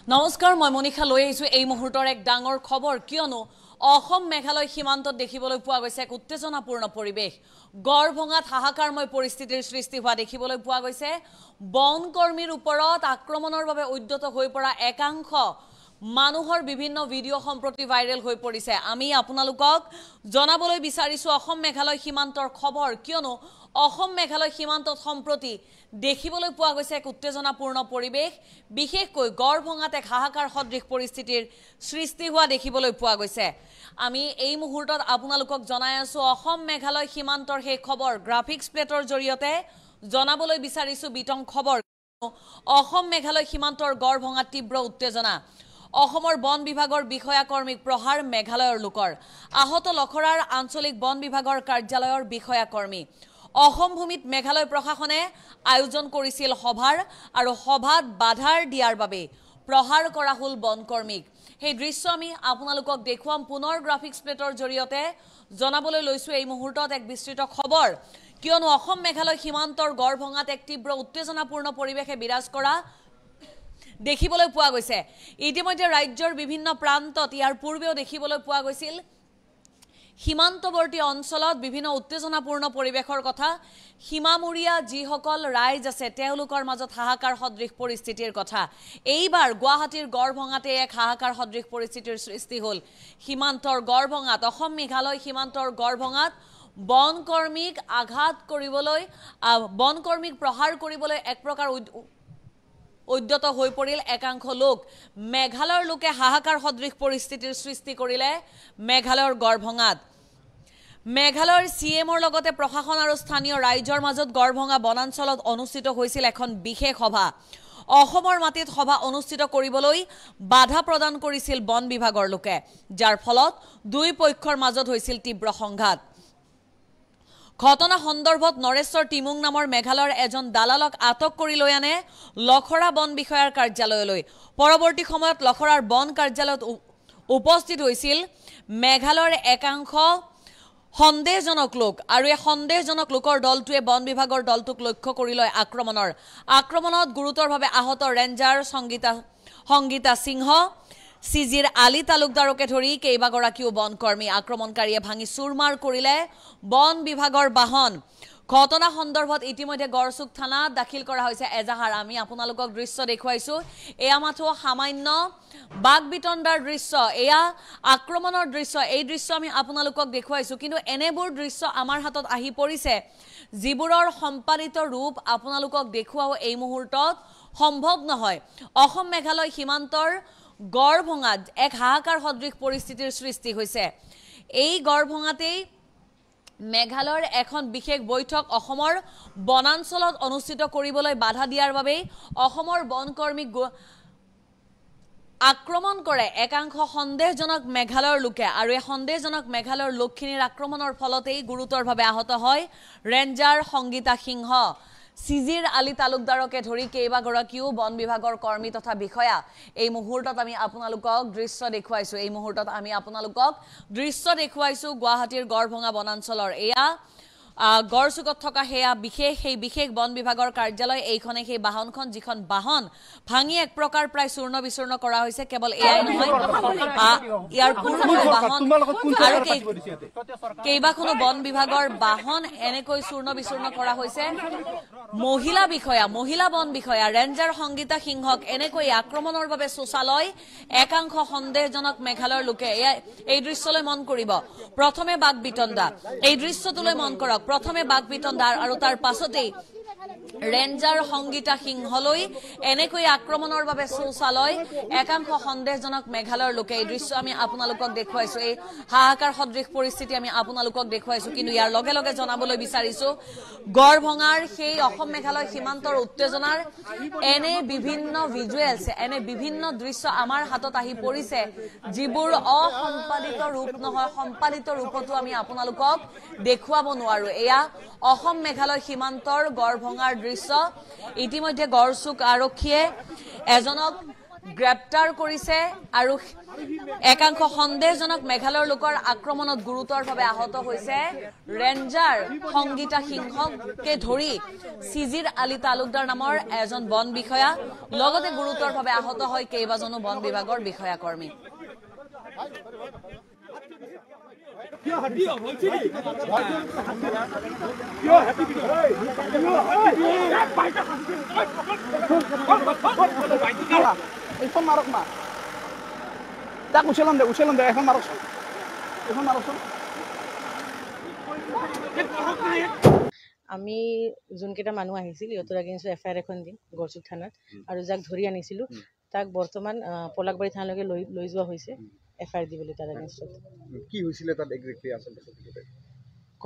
নমস্কাৰ মই মনিষা লৈ আহিছো এই মুহূৰ্তৰ এক ডাঙৰ খবৰ কিয়নো অসম মেঘালয় সীমান্তত দেখিবলৈ পোৱা গৈছে এক উত্তেজনাপূৰ্ণ পৰিবেশ গড়ভঙাত হাহাকাৰময় পৰিস্থিতিৰ সৃষ্টি হোৱা দেখিবলৈ পোৱা গৈছে বনকৰ্মীৰ ওপৰত আক্ৰমণৰ বাবে উদ্যত হৈ পৰা একাংশ মানুহৰ বিভিন্ন ভিডিঅ' সম্প্ৰতি ভাইৰেল হৈ পৰিছে আমি আপোনালোকক জনাবলৈ বিচাৰিছো অসম মেঘালয় সীমান্তৰ খবৰ কিয়নো অসম মেঘালয় সীমান্তত সম্প্ৰতি দেখিবলৈ পোৱা গৈছে এক উত্তেজনাপূৰ্ণ পৰিবেশ বিশেষকৈ গড়ভঙাত এক হাহাকাৰ সদৃশ পৰিস্থিতিৰ সৃষ্টি হোৱা দেখিবলৈ পোৱা গৈছে আমি এই মুহূৰ্তত আপোনালোকক জনাই আছো অসম মেঘালয় সীমান্তৰ সেই খবৰ গ্ৰাফিক্স প্লেটৰ জৰিয়তে জনাবলৈ বিচাৰিছো বিতং খবৰ অসম মেঘালয় সীমান্তৰ গড়ভঙাত তীব্ৰ উত্তেজনা অসমৰ বন বিভাগৰ বিষয়া কৰ্মীক প্ৰহাৰ মেঘালয়ৰ লোকৰ আহত লখৰাৰ আঞ্চলিক বন বিভাগৰ কাৰ্যালয়ৰ বিষয়া কৰ্মী অসম ভূমিত মেঘালয় প্ৰশাসনে আয়োজন কৰিছিল সভাৰ আৰু সভাত বাধাৰ দিয়াৰ বাবে প্ৰহাৰ কৰা হল বনকৰ্মীক সেই দৃশ্য আমি আপোনালোকক দেখুৱাম পুনৰ গ্ৰাফিক্স প্লেটৰ জৰিয়তে জনাবলৈ লৈছো এই মুহূৰ্তত এক বিস্তৃত খবৰ কিয়নো অসম মেঘালয় সীমান্তৰ গড়ভঙাত এক তীব্ৰ উত্তেজনাপূৰ্ণ পৰিৱেশে বিৰাজ কৰা দেখিবলৈ পোৱা গৈছে ইতিমধ্যে ৰাজ্যৰ বিভিন্ন প্ৰান্তত ইয়াৰ পূৰ্বেও দেখিবলৈ পোৱা গৈছিল সীমান্তৱৰ্তী অঞ্চলত বিভিন্ন উত্তেজনাপূৰ্ণ পৰিৱেশৰ কথা সীমামূৰীয়া যিসকল ৰাইজ আছে তেওঁলোকৰ মাজত হাহাকাৰ সদৃশ পৰিস্থিতিৰ কথা এইবাৰ গুৱাহাটীৰ গড়ভঙাতে এক হাহাকাৰ সদৃশ পৰিস্থিতিৰ সৃষ্টি হ'ল সীমান্তৰ গড়ভঙাত অসম মেঘালয় সীমান্তৰ গড়ভঙাত বনকৰ্মীক আঘাত কৰিবলৈ বনকৰ্মীক প্ৰহাৰ কৰিবলৈ এক প্ৰকাৰ উদ্যত হৈ পৰিল একাংশ লোক মেঘালয়ৰ লোকে হাহাকাৰ সদৃশ পৰিস্থিতিৰ সৃষ্টি কৰিলে মেঘালয়ৰ গড়ভঙাত মেঘালয়ৰ সিএমৰ লগতে প্ৰশাসন আৰু স্থানীয় ৰাইজৰ মাজত গড়ভঙা বনাঞ্চলত অনুষ্ঠিত হৈছিল এখন বিশেষ সভা অসমৰ মাটিত সভা অনুষ্ঠিত কৰিবলৈ বাধা প্ৰদান কৰিছিল বন বিভাগৰ লোকে যাৰ ফলত দুই পক্ষৰ মাজত হৈছিল তীব্ৰ সংঘাত ঘটনা সন্দৰ্ভত নৰেশ্বৰ টিমুং নামৰ মেঘালয়ৰ এজন দালালক আটক কৰি লৈ আনে লখৰা বন বিষয়াৰ কাৰ্যালয়লৈ পৰৱৰ্তী সময়ত লখৰাৰ বন কাৰ্যালয়ত উপস্থিত হৈছিল মেঘালয়ৰ একাংশ সন্দেহজনক লোক আৰু এই সন্দেহজনক লোকৰ দলটোৱে বন বিভাগৰ দলটোক লক্ষ্য কৰি লয় আক্ৰমণত গুৰুতৰভাৱে আহত ৰেঞ্জাৰ সংগীতা সিংহ সিজিৰ আলী তালুকদাৰকে ধৰি কেইবাগৰাকীও বনকৰ্মী আক্ৰমণকাৰীয়ে ভাঙি চুৰমাৰ কৰিলে বন বিভাগৰ বাহন ঘটনা সন্দৰ্ভত ইতিমধ্যে গড়চুক থানাত দাখিল কৰা হৈছে এজাহাৰ আমি আপোনালোকক দৃশ্য দেখুৱাইছো এয়া মাথো সামান্য বাগবিতণ্ডাৰ দৃশ্য এয়া আক্ৰমণৰ দৃশ্য এই দৃশ্য আমি আপোনালোকক দেখুৱাইছো কিন্তু এনেবোৰ দৃশ্য আমাৰ হাতত আহি পৰিছে যিবোৰৰ সম্পাদিত ৰূপ আপোনালোকক দেখুৱাও এই মুহূৰ্তত সম্ভৱ নহয় অসম মেঘালয় সীমান্তৰ গড়ভঙাত এক হাহাকাৰ সদৃশ পৰিস্থিতিৰ সৃষ্টি হৈছে এই গড়ভঙাতেই মেঘালয়ৰ এখন বিশেষ বৈঠক অসমৰ বনাঞ্চলত অনুষ্ঠিত কৰিবলৈ বাধা দিয়াৰ বাবে অসমৰ বনকৰ্মীক আক্ৰমণ কৰে একাংশ সন্দেহজনক মেঘালয়ৰ লোকে আৰু এই সন্দেহজনক মেঘালয়ৰ লোকখিনিৰ আক্ৰমণৰ ফলতেই গুৰুতৰভাৱে আহত হয় ৰেঞ্জাৰ সংগীতা সিংহ সিজিৰ আলী তালুকদাৰকে ধৰি কেইবাগৰাকীও বন বিভাগৰ কৰ্মী তথা বিষয়া এই মুহূৰ্তত আমি আপোনালোকক দৃশ্য দেখুৱাইছো গুৱাহাটীৰ গড়ভঙা বনাঞ্চলৰ এয়া গড়চুকত থকা সেই বিশেষ বন বিভাগৰ কাৰ্যালয় এইখনে সেই বাহনখন যিখন বাহন ভাঙি এক প্ৰকাৰ প্ৰায় চূৰ্ণ বিচূৰ্ণ কৰা হৈছে কেৱল এয়াই নহয় ইয়াৰ পূৰ্বৰ বাহন আৰু কেইবাখনো বন বিভাগৰ বাহন এনেকৈ চূৰ্ণ বিচূৰ্ণ কৰা হৈছে মহিলা বন বিষয়া ৰেঞ্জাৰ সংগীতা সিংহক এনেকৈ আক্ৰমণৰ বাবে শোচালয় একাংশ সন্দেহজনক মেঘালয়ৰ লোকে এই দৃশ্যলৈ মন কৰিব প্ৰথমে বাগবিতণ্ডা এই দৃশ্যটোলৈ মন কৰক প্ৰথমে বাগবিতণ্ডা আৰু তাৰ পাছতেই ৰেঞ্জাৰ সংগীতা সিংহলৈ এনেকৈ আক্ৰমণৰ বাবে শৌচালয় একাংশ সন্দেহজনক মেঘালয়ৰ লোকে এই দৃশ্য আমি আপোনালোকক দেখুৱাইছো এই হাহাকাৰ সদৃশ পৰিস্থিতি আমি আপোনালোকক দেখুৱাইছো কিন্তু ইয়াৰ লগে লগে জনাবলৈ বিচাৰিছো গড়ভঙাৰ সেই অসম মেঘালয় সীমান্তৰ উত্তেজনাৰ এনে বিভিন্ন ভিজুৱেলছ এনে বিভিন্ন দৃশ্য আমাৰ হাতত আহি পৰিছে যিবোৰ অসম্পাদিত ৰূপ নহয় সম্পাদিত ৰূপতো আমি আপোনালোকক দেখুৱাব নোৱাৰো এয়া অসম মেঘালয় সীমান্তৰ গড়ভঙাৰ দৃশ্য ইতিমধ্যে গড়চুক আৰক্ষীয়ে এজনক গ্ৰেপ্তাৰ কৰিছে আৰু একাংশ সন্দেহজনক মেঘালয়ৰ লোকৰ আক্ৰমণত গুৰুতৰভাৱে আহত হৈছে ৰেঞ্জাৰ সংগীতা সিংহকে ধৰি সিজিৰ আলী তালুকদাৰ নামৰ এজন বন বিষয়া লগতে গুৰুতৰভাৱে আহত হয় কেইবাজনো বন বিভাগৰ বিষয়া কৰ্মী এখন মাৰক মা তাক উচেলাম দে এখন মাৰক আমি যোনকেইটা মানুহ আহিছিল ইহঁতৰ এগেইনষ্ট এফআইআৰ এখন দিম গড়চুক থানাত আৰু যাক ধৰি আনিছিলোঁ তাক বৰ্তমান পলাকবাৰী থানালৈকে লৈ যোৱা হৈছে এফআইআৰ দিবলৈ তাৰ এগেইনষ্টত কি হৈছিলে তাত এগ্ৰিকালচাৰ আচলতে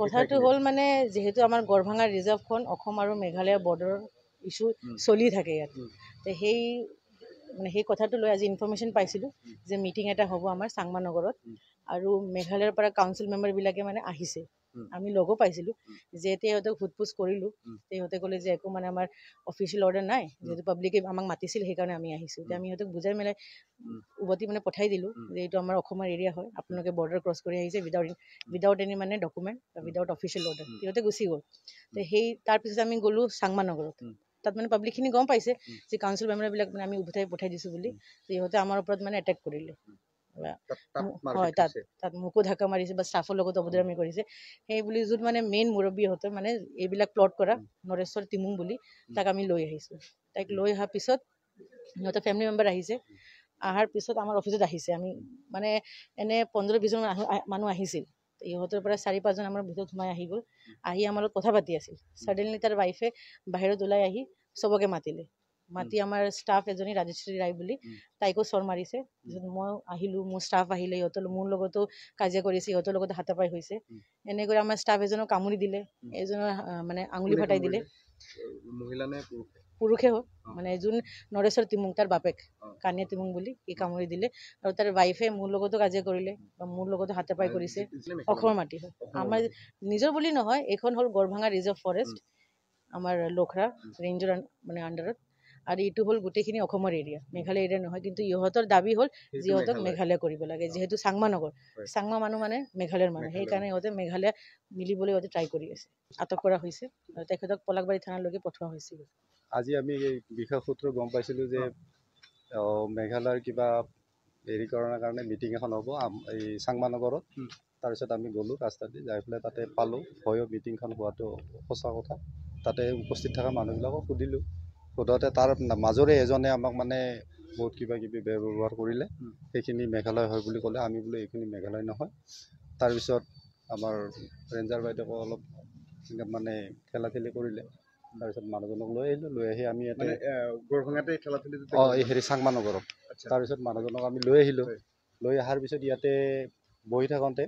কথাটো হ'ল মানে যেহেতু আমাৰ গড়ভাঙা ৰিজাৰ্ভখন অসম আৰু মেঘালয় বৰ্ডাৰৰ ইছ্যু চলি থাকে ইয়াত সেই কথাটো লৈ আজি ইনফৰমেশ্যন পাইছিলোঁ যে মিটিং এটা হ'ব আমাৰ চাংমা নগৰত আৰু মেঘালয়ৰ পৰা কাউন্সিল মেম্বাৰবিলাকে মানে আহিছে আমি লগো পাইছিলোঁ যে সিহঁতক সোধপোছ কৰিলোঁ সিহঁতে ক'লে যে একো মানে আমাৰ অফিচিয়েল অৰ্ডাৰ নাই যিহেতু পাব্লিকে আমাক মাতিছিল সেইকাৰণে আমি আহিছোঁ এতিয়া আমি সিহঁতক বুজাই মেলাই উভতি মানে পঠাই দিলোঁ যে এইটো আমাৰ অসমৰ এৰিয়া হয় আপোনালোকে বৰ্ডাৰ ক্ৰছ কৰি আহিছে উইদাউট এনি মানে ডকুমেণ্ট উইদাউট অফিচিয়েল অৰ্ডাৰ সিহঁতে গুচি গ'ল তো তাৰপিছত আমি গ'লোঁ চাংমা নগৰত তাত মানে পাব্লিকখিনি গম পাইছে যে কাউন্সিল মেম্বাৰবিলাক মানে আমি উভতাই পঠাই দিছোঁ বুলি সিহঁতে আমাৰ ওপৰত মানে এটেক কৰিলে হয় তাত মোকো ঢাকা মাৰিছে বা ষ্টাফৰ লগত অবদামি কৰিছে সেই বুলি য'ত মানে মেইন মুৰব্বীহঁতৰ মানে এইবিলাক প্লট কৰা নৰেশ্বৰ তিমুং বুলি তাক আমি লৈ আহিছোঁ তাইক লৈ অহাৰ পিছত সিহঁতৰ ফেমিলি মেম্বাৰ আহিছে অহাৰ পিছত আমাৰ অফিচত আহিছে আমি মানে এনে 15-20জন মানুহ আহিছিল ইহঁতৰ পৰা 4-5জন আমাৰ ভিতৰত সোমাই আহি গ'ল আহি আমাৰ লগত কথা পাতি আছিল ছাডেনলি তাৰ ৱাইফে বাহিৰত ওলাই আহি চবকে মাতি আমাৰ ষ্টাফ এজনী ৰাজশ্ৰী ৰায় বুলি তাইকো চৰ মাৰিছে মই আহিলোঁ মোৰ ষ্টাফ আহিলে সিহঁতৰ মোৰ লগতো কাজিয়া কৰিছে সিহঁতৰ লগত হাতাপাই হৈছে এনেকৈ আমাৰ ষ্টাফ এজনক কামুৰি দিলে এজনৰ মানে আঙুলি ফাটাই দিলে মহিলা নে পুৰুষে হওক মানে যোন নৰেশ্বৰ তিমুং তাৰ বাপেক কানিয়া তিমুং বুলি সি কামুৰি দিলে আৰু তাৰ ৱাইফে মোৰ লগতো কাজিয়া কৰিলে বা মোৰ লগতো হাতাপাই কৰিছে অসমৰ মাটি হয় আমাৰ নিজৰ বুলি নহয় এইখন হ'ল গড়ভাঙা ৰিজাৰ্ভ ফৰেষ্ট আমাৰ লখৰা ৰেঞ্জৰ মানে আণ্ডাৰত আৰু এইটো হ'ল গোটেইখিনি অসমৰ এৰিয়া মেঘালয় এৰিয়া নহয় কিন্তু ইহঁতৰ দাবী হ'ল যিহঁতক মেঘালয় কৰিব লাগে যিহেতু চাংমা নগৰ চাংমা মানুহ মানে মেঘালয়ৰ মানুহ সেইকাৰণে ইহঁতে মেঘালয় মিলিবলৈ ইহঁতে ট্ৰাই কৰি আছে আটক কৰা হৈছে আৰু তেখেতক পলাকবাৰী থানালৈকে পঠোৱা হৈছিল আজি আমি এই বিষয় সূত্ৰ গম পাইছিলোঁ যে মেঘালয়ৰ কিবা হেৰি কৰাৰ কাৰণে মিটিং এখন হ'ব এই চাংমা নগৰত তাৰপিছত আমি গ'লোঁ ৰাস্তাতে যাই পেলাই তাতে পালোঁ হয় মিটিংখন হোৱাটো সঁচা কথা তাতে উপস্থিত থকা মানুহবিলাকক সুধিলোঁ সোধোতে তাৰ মাজৰে এজনে আমাক মানে বহুত কিবা কিবি বেয়া ব্যৱহাৰ কৰিলে সেইখিনি মেঘালয় হয় বুলি ক'লে আমি বোলো এইখিনি মেঘালয় নহয় তাৰপিছত আমাৰ ৰেঞ্জাৰ বাইদেউকো অলপ মানে ঠেলাঠেলি কৰিলে তাৰপিছত মানুহজনক লৈ আহিলোঁ লৈ আহি আমি ইয়াতে গড়ভাঙাতে ঠেলাঠেলি এই হেৰি চাংমা নগৰত তাৰপিছত মানুহজনক আমি লৈ আহিলোঁ লৈ অহাৰ পিছত ইয়াতে বহি থাকোঁতে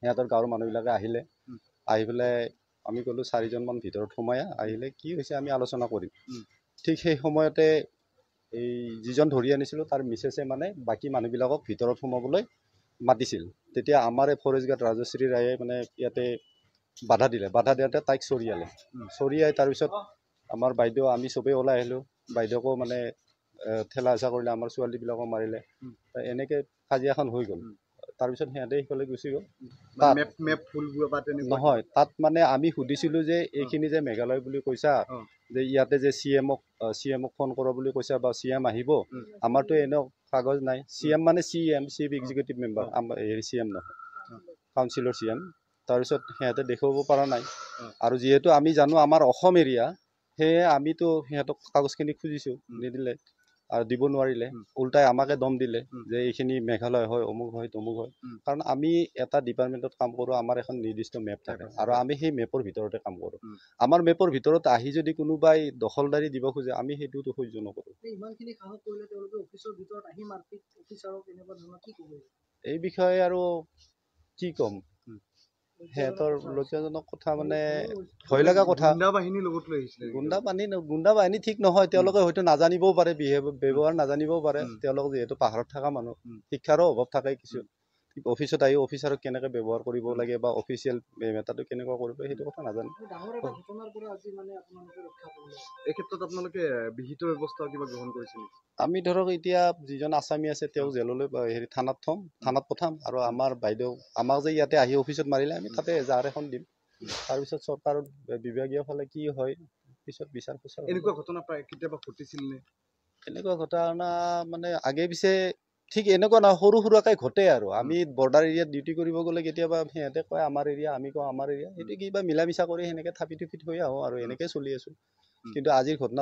সিহঁতৰ গাঁৱৰ মানুহবিলাকে আহিলে আহি পেলাই আমি ক'লোঁ 4জনমান ভিতৰত সোমাই আহিলে কি হৈছে আমি আলোচনা কৰিম ঠিক সেই সময়তে এই যিজন ধৰি আনিছিলোঁ তাৰ মিছেছে মানে বাকী মানুহবিলাকক ভিতৰত সোমাবলৈ মাতিছিল তেতিয়া আমাৰ এই ফৰেষ্ট গাৰ্ড ৰাজশ্ৰী ৰায়ে মানে ইয়াতে বাধা দিয়াতে তাইক চৰিয়াই তাৰপিছত আমাৰ বাইদেউ আমি চবেই ওলাই আহিলোঁ বাইদেউকো মানে ঠেলা হেঁচা কৰিলে আমাৰ ছোৱালীবিলাকক মাৰিলে এনেকৈ কাজিয়াখন হৈ গ'ল তাৰপিছত সিহঁতে সিফালে গুচি গ'ল নহয় তাত মানে আমি সুধিছিলোঁ যে এইখিনি যে মেঘালয় বুলি কৈছা যে ইয়াতে যে চি এমক ফোন কৰা বুলি কৈছা বা CM আহিব আমাৰতো এনেও কাগজ নাই CM মানে চিফ এক্সিকিউটিভ মেম্বাৰ আমাৰ হেৰি CM নহয় কাউন্সিলৰ CM তাৰপিছত সিহঁতে দেখুৱাব পৰা নাই আৰু যিহেতু আমি জানো আমাৰ অসম এৰিয়া সেয়ে আমিতো সিহঁতক কাগজখিনি খুজিছোঁ নিদিলে আৰু দিব নোৱাৰিলে উল্টাই আমাকে দম দিলে যে এইখিনি মেঘালয় হয় অমুক হয় তমুক হয় কাৰণ আমি এটা ডিপাৰ্টমেণ্টত কাম কৰোঁ আমাৰ এখন নিৰ্দিষ্ট মেপ থাকে আৰু আমি সেই মেপৰ ভিতৰতে কাম কৰোঁ আমাৰ মেপৰ ভিতৰত আহি যদি কোনোবাই দখলদাৰী দিব খোজে আমি সেইটোতো সহ্য নকৰোঁ এই বিষয়ে আৰু কি ক'ম সিহঁতৰ লোকজনক কথা মানে ভয় লগা কথা গুণ্ডা বাহিনী ঠিক নহয় তেওঁলোকে হয়তো নাজানিবও পাৰে ব্যৱহাৰ নাজানিবও পাৰে তেওঁলোক যিহেতু পাহাৰত থকা মানুহ শিক্ষাৰো অভাৱ থাকে কিছু অফিচত আহি অফিচাৰক কেনেকৈ ব্যৱহাৰ কৰিব লাগে বা অফিচিয়েল মেটাৰটো কেনেকুৱা কৰিব সেইটো কথা নাজানো। এই ক্ষেত্ৰত আপোনালোকে বিহিত ব্যৱস্থা কিবা গ্ৰহণ কৰিছে নেকি? আমি ধৰক এতিয়া যিজন আছামী আছে তেওঁক জেললৈ থানাত থানাত পঠাম আৰু আমাৰ বাইদেউ আমাক যে ইয়াতে আহি অফিচত মাৰিলে আমি তাতে এজাহাৰ এখন দিম। তাৰপিছত চৰকাৰৰ বিভাগীয় ফালে কি হয় পিছত বিচাৰ খোচাৰ। এনেকুৱা ঘটনা প্ৰায় কেতিয়াবা ঘটিছিল নে? এনেকুৱা ঘটনা মানে আগে পিছে ঠিক এনেকুৱা নহয়, সৰু সুৰাকৈ ঘটে আৰু আমি বৰ্ডাৰ এৰিয়াত ডিউটি কৰিব গ'লে কেতিয়াবা সিহঁতে কয় আমাৰ এৰিয়া, আমি কওঁ আমাৰ এৰিয়া, সেইটো কিবা মিলা মিছা কৰি সেনেকৈ থাপি থুপি থৈ আহোঁ আৰু এনেকৈ চলি আছোঁ। কিন্তু আজিৰ ঘটনা